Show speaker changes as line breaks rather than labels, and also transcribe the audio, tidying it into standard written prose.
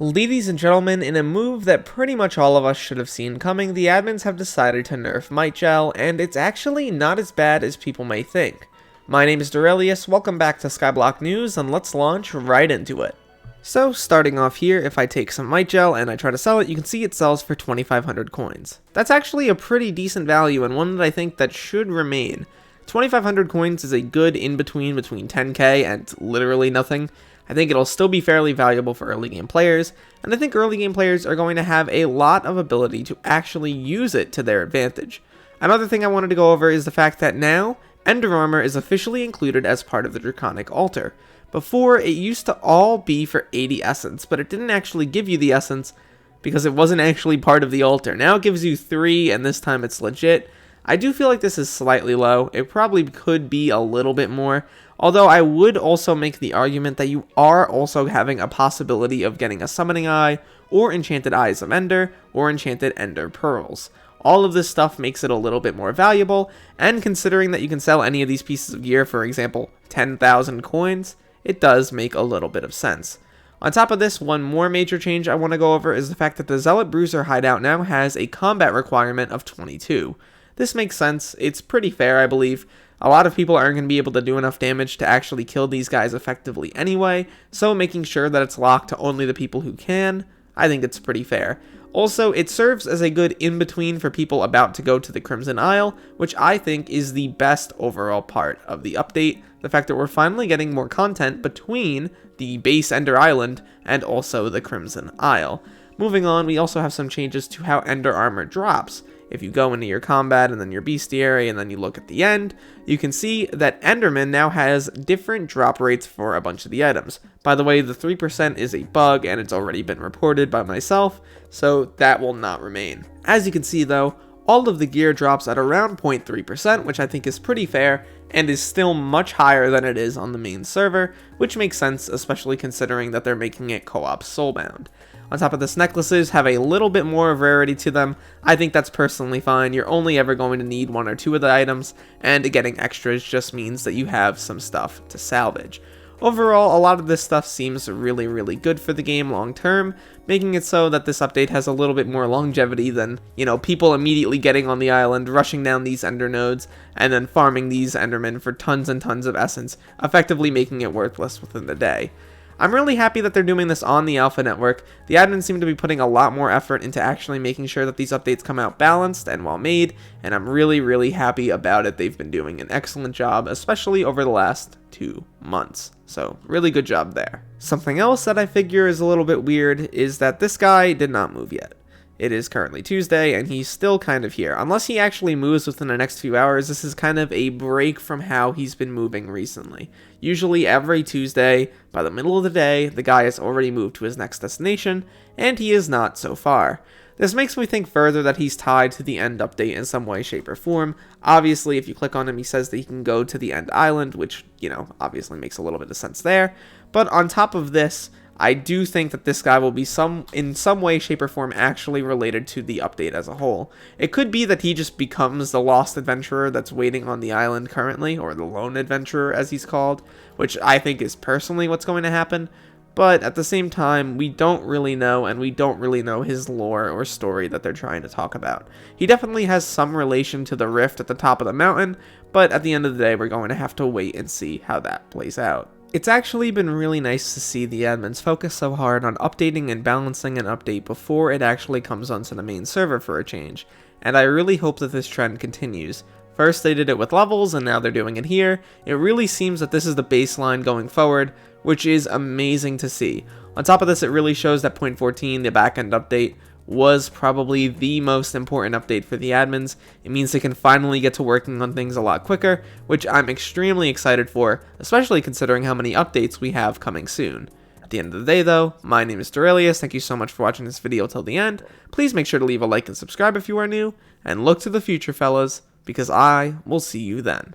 Ladies and gentlemen, in a move that pretty much all of us should have seen coming, the admins have decided to nerf Might Gel, and it's actually not as bad as people may think. My name is Derailious, welcome back to Skyblock News, and let's launch right into it. So, starting off here, if I take some Might Gel and I try to sell it, you can see it sells for 2,500 coins. That's actually a pretty decent value, and one that I think that should remain. 2,500 coins is a good in-between between 10k and literally nothing. I think it'll still be fairly valuable for early game players, and I think early game players are going to have a lot of ability to actually use it to their advantage. Another thing I wanted to go over is the fact that now, Ender Armor is officially included as part of the Draconic Altar. Before, it used to all be for 80 essence, but it didn't actually give you the essence because it wasn't actually part of the altar. Now it gives you 3, and this time it's legit. I do feel like this is slightly low. It probably could be a little bit more, although I would also make the argument that you are also having a possibility of getting a Summoning Eye, or Enchanted Eyes of Ender, or Enchanted Ender Pearls. All of this stuff makes it a little bit more valuable, and considering that you can sell any of these pieces of gear, for example, 10,000 coins, it does make a little bit of sense. On top of this, one more major change I want to go over is the fact that the Zealot Bruiser hideout now has a combat requirement of 22. This makes sense. It's pretty fair, I believe. A lot of people aren't going to be able to do enough damage to actually kill these guys effectively anyway, so making sure that it's locked to only the people who can, I think it's pretty fair. Also, it serves as a good in-between for people about to go to the Crimson Isle, which I think is the best overall part of the update. The fact that we're finally getting more content between the base Ender Island and also the Crimson Isle. Moving on, we also have some changes to how Ender Armor drops. If you go into your combat and then your bestiary and then you look at the end, you can see that Enderman now has different drop rates for a bunch of the items. By the way, the 3% is a bug and it's already been reported by myself, so that will not remain. As you can see though, all of the gear drops at around 0.3%, which I think is pretty fair, and is still much higher than it is on the main server, which makes sense, especially considering that they're making it co-op soulbound. On top of this, necklaces have a little bit more of rarity to them. I think that's personally fine. You're only ever going to need 1 or 2 of the items, and getting extras just means that you have some stuff to salvage. Overall, a lot of this stuff seems really good for the game long term, making it so that this update has a little bit more longevity than, people immediately getting on the island, rushing down these ender nodes, and then farming these endermen for tons and tons of essence, effectively making it worthless within the day. I'm really happy that they're doing this on the Alpha Network. The admins seem to be putting a lot more effort into actually making sure that these updates come out balanced and well made, and I'm really happy about it. They've been doing an excellent job, especially over the last 2 months. So, really good job there. Something else that I figure is a little bit weird is that this guy did not move yet. It is currently Tuesday, and he's still kind of here. Unless he actually moves within the next few hours, this is kind of a break from how he's been moving recently. Usually every Tuesday, by the middle of the day, the guy has already moved to his next destination, and he is not so far. This makes me think further that he's tied to the end update in some way, shape, or form. Obviously, if you click on him, he says that he can go to the end island, which, obviously makes a little bit of sense there. But on top of this, I do think that this guy will be in some way, shape, or form actually related to the update as a whole. It could be that he just becomes the lost adventurer that's waiting on the island currently, or the lone adventurer as he's called, which I think is personally what's going to happen. But at the same time, we don't really know, and we don't really know his lore or story that they're trying to talk about. He definitely has some relation to the rift at the top of the mountain, but at the end of the day, we're going to have to wait and see how that plays out. It's actually been really nice to see the admins focus so hard on updating and balancing an update before it actually comes onto the main server for a change, and I really hope that this trend continues. First they did it with levels, and now they're doing it here. It really seems that this is the baseline going forward, which is amazing to see. On top of this, it really shows that 0.14, the backend update, was probably the most important update for the admins. It means they can finally get to working on things a lot quicker, which I'm extremely excited for, especially considering how many updates we have coming soon. At the end of the day though, my name is Derailious, thank you so much for watching this video till the end. Please make sure to leave a like and subscribe if you are new, and look to the future fellas, because I will see you then.